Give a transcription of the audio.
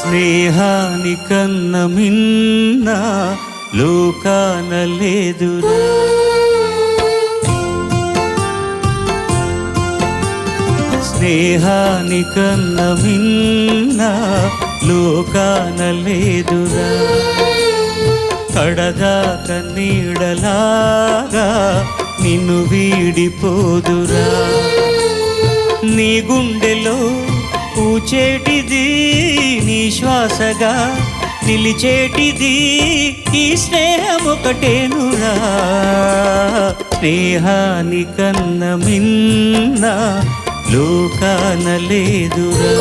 స్నేహానికన్న మిన్న లోకాన లేదురా. స్నేహానికన్న మిన్న లోకాన లేదురా. కడదాక నీడలాగా నిన్ను వీడిపోదురా. నీ గుండెలో పూచేటిది నీ శ్వాసగా నిలిచేటిది ఈ స్నేహం ఒకటేనురా. స్నేహానికన్న మిన్న లోకాన లేదురా.